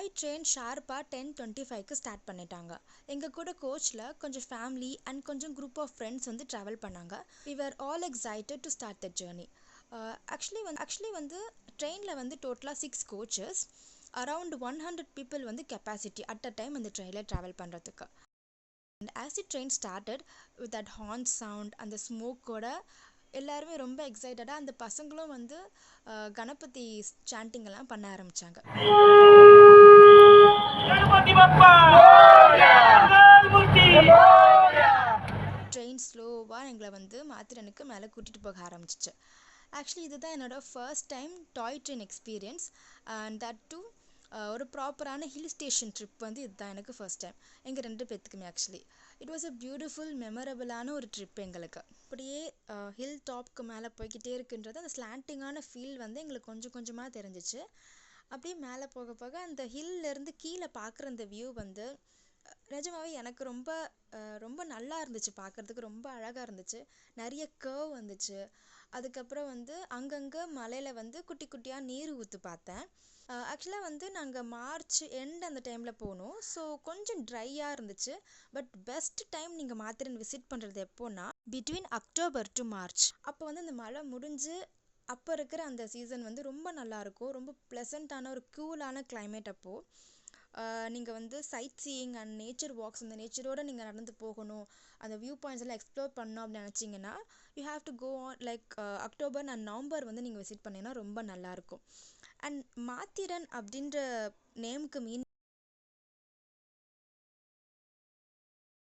டாய் train ஷார்ப்பாக 10:25க்கு start பண்ணிட்டாங்க. எங்கள் கூட கோச்சில் கொஞ்சம் ஃபேமிலி அண்ட் கொஞ்சம் குரூப் ஆஃப் ஃப்ரெண்ட்ஸ் வந்து ட்ராவல் பண்ணாங்க. We were all excited to start the journey. Actually வந்து ட்ரெயினில் வந்து டோட்டலாக 6 கோச்சஸ், அரவுண்ட் 100 பீப்புள் வந்து கெப்பாசிட்டி அட் அ டைம் அந்த ட்ரெயினில் ட்ராவல் பண்ணுறதுக்கு. And as the train started with that horn sound, அந்த ஸ்மோக்கோட எல்லாருமே ரொம்ப எக்ஸைட்டடாக அந்த பசங்களும் வந்து கணபதி சாண்டிங் எல்லாம் பண்ண ஆரம்பித்தாங்க. ட்ரெயின் ஸ்லோவாக எங்களை வந்து மாத்திரனுக்கு மேலே கூட்டிகிட்டு போக ஆரம்பிச்சிச்சு. ஆக்சுவலி இதுதான் என்னோடய first time toy train experience. And that too ஒரு ப்ராப்பரான ஹில் ஸ்டேஷன் ட்ரிப் வந்து இதுதான் எனக்கு ஃபர்ஸ்ட் டைம் எங்கள் 2 பேர்த்துக்குமே. Actually it was a beautiful மெமரபிளான ஒரு ட்ரிப் எங்களுக்கு. அப்படியே ஹில் டாப்க்கு மேலே போய்கிட்டே இருக்குன்றது அந்த ஸ்லாண்டிங்கான ஃபீல் வந்து எங்களுக்கு கொஞ்சம் கொஞ்சமாக தெரிஞ்சிச்சு. அப்படியே மேலே போக போக அந்த ஹில்லேருந்து கீழே பார்க்குற அந்த வியூ வந்து நிஜமாவே எனக்கு ரொம்ப ரொம்ப நல்லா இருந்துச்சு. பார்க்குறதுக்கு ரொம்ப அழகாக இருந்துச்சு. நிறைய கர்வ் வந்துச்சு. அதுக்கப்புறம் வந்து அங்கங்கே மலையில் வந்து குட்டி குட்டியாக நீர் ஊற்று பார்த்தேன். ஆக்சுவலாக வந்து நாங்கள் மார்ச் எண்ட் அந்த டைமில் போனோம். ஸோ கொஞ்சம் ட்ரையாக இருந்துச்சு. பட் பெஸ்ட் டைம் நீங்கள் மாத்திரன் விசிட் பண்ணுறது எப்போன்னா பிட்வீன் அக்டோபர் டு மார்ச். அப்போ வந்து அந்த மழை முடிஞ்சு அப்போ இருக்கிற அந்த சீசன் வந்து ரொம்ப நல்லாயிருக்கும். ரொம்ப ப்ளசண்ட்டான ஒரு கூலான கிளைமேட். அப்போது நீங்கள் வந்து sightseeing and nature walks, அந்த நேச்சரோடு நீங்கள் நடந்து போகணும், அந்த வியூ பாயிண்ட்ஸ் எல்லாம் எக்ஸ்ப்ளோர் பண்ணணும் அப்படின்னு நினச்சிங்கன்னா you have to go on like October and November வந்து நீங்கள் விசிட் பண்ணிங்கன்னா ரொம்ப நல்லாயிருக்கும். அண்ட் மாத்திரன் அப்படின்ற நேமுக்கு